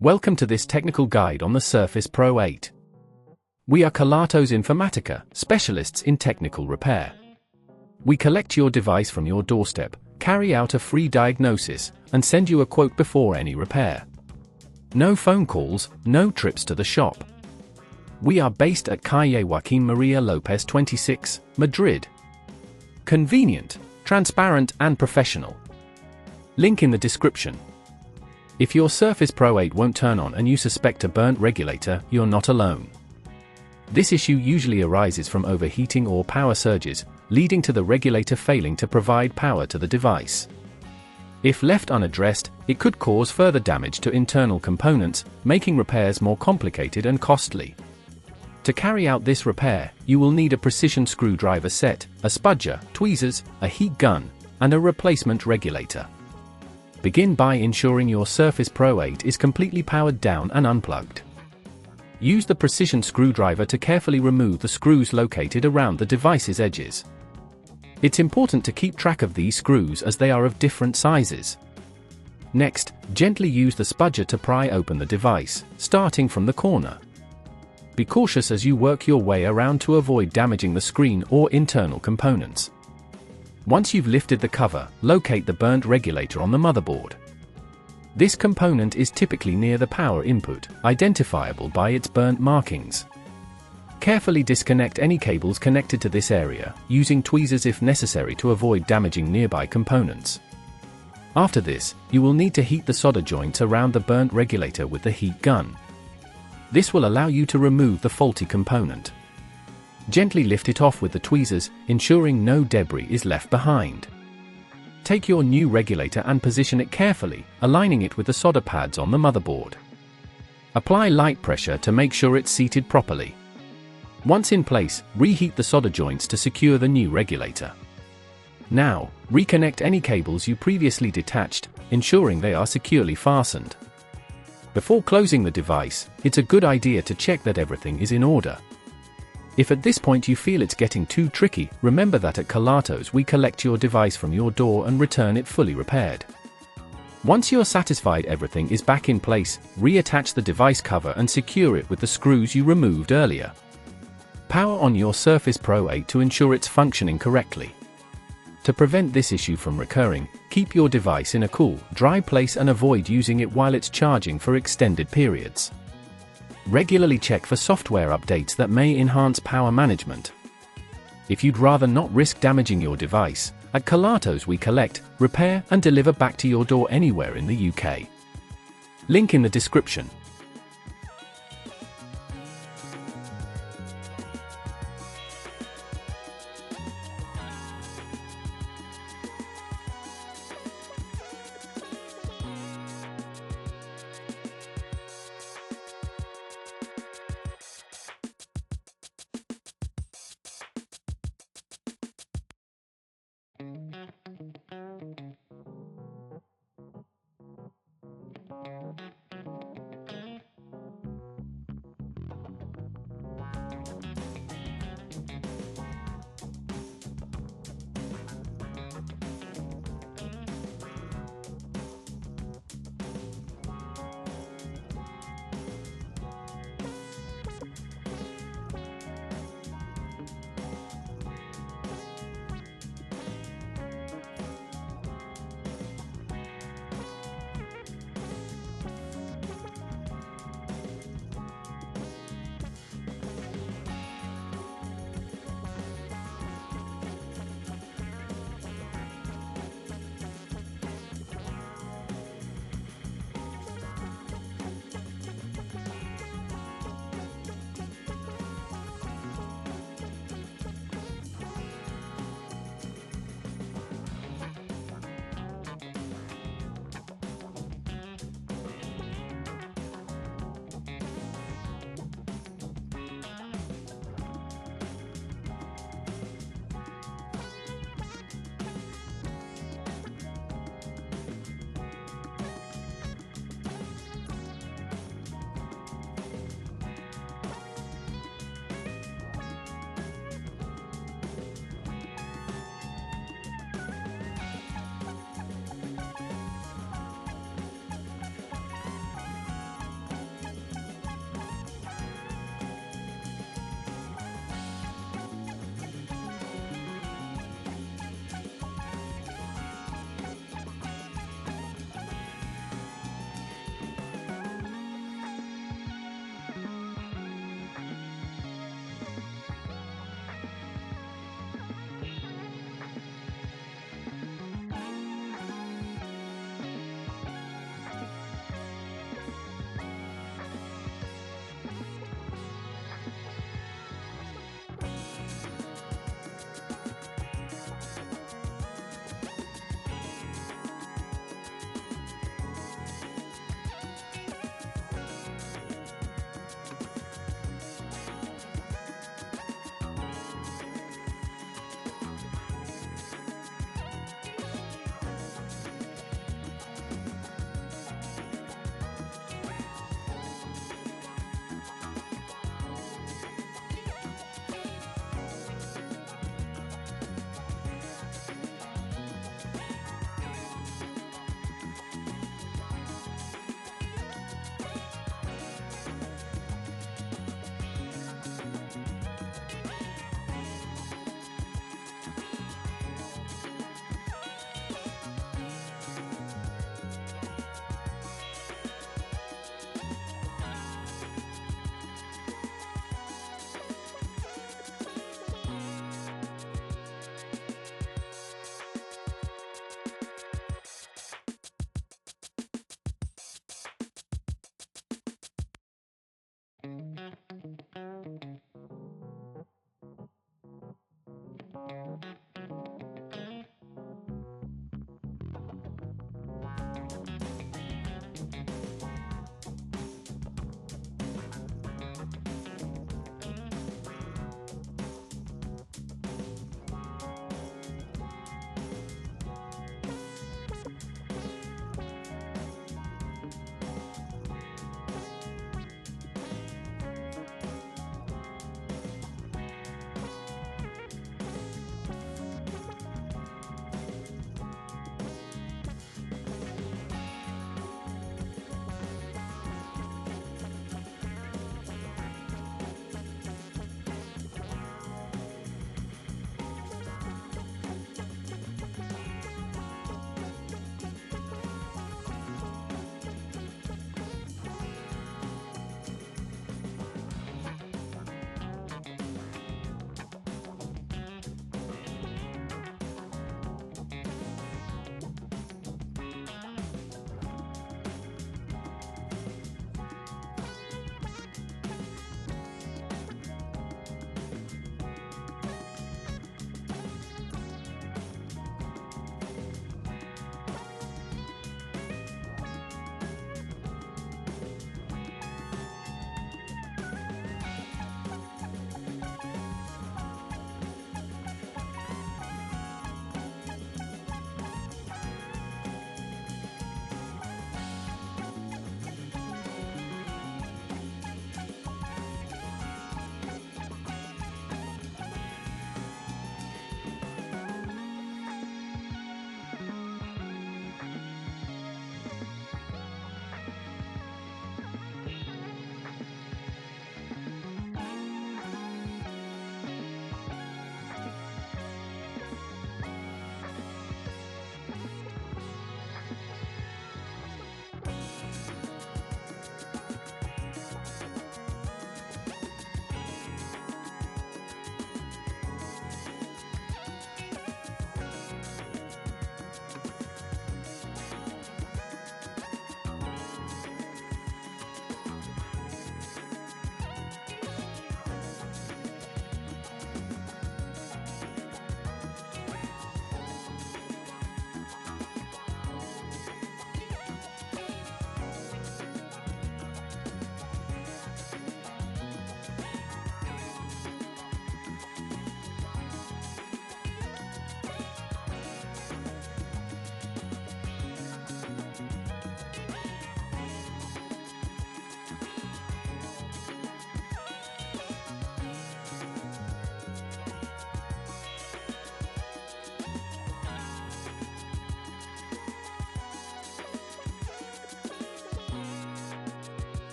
Welcome to this technical guide on the Surface Pro 8. We are Kelatos Informatica, specialists in technical repair. We collect your device from your doorstep, carry out a free diagnosis, and send you a quote before any repair. No phone calls, no trips to the shop. We are based at Calle Joaquín María López 26, Madrid. Convenient, transparent and professional. Link in the description. If your Surface Pro 8 won't turn on and you suspect a burnt regulator, you're not alone. This issue usually arises from overheating or power surges, leading to the regulator failing to provide power to the device. If left unaddressed, it could cause further damage to internal components, making repairs more complicated and costly. To carry out this repair, you will need a precision screwdriver set, a spudger, tweezers, a heat gun, and a replacement regulator. Begin by ensuring your Surface Pro 8 is completely powered down and unplugged. Use the precision screwdriver to carefully remove the screws located around the device's edges. It's important to keep track of these screws as they are of different sizes. Next, gently use the spudger to pry open the device, starting from the corner. Be cautious as you work your way around to avoid damaging the screen or internal components. Once you've lifted the cover, locate the burnt regulator on the motherboard. This component is typically near the power input, identifiable by its burnt markings. Carefully disconnect any cables connected to this area, using tweezers if necessary to avoid damaging nearby components. After this, you will need to heat the solder joints around the burnt regulator with the heat gun. This will allow you to remove the faulty component. Gently lift it off with the tweezers, ensuring no debris is left behind. Take your new regulator and position it carefully, aligning it with the solder pads on the motherboard. Apply light pressure to make sure it's seated properly. Once in place, reheat the solder joints to secure the new regulator. Now, reconnect any cables you previously detached, ensuring they are securely fastened. Before closing the device, it's a good idea to check that everything is in order. If at this point you feel it's getting too tricky, remember that at Kelatos we collect your device from your door and return it fully repaired. Once you're satisfied everything is back in place, reattach the device cover and secure it with the screws you removed earlier. Power on your Surface Pro 8 to ensure it's functioning correctly. To prevent this issue from recurring, keep your device in a cool, dry place and avoid using it while it's charging for extended periods. Regularly check for software updates that may enhance power management. If you'd rather not risk damaging your device, at Kelatos we collect, repair and deliver back to your door anywhere in the UK. Link in the description.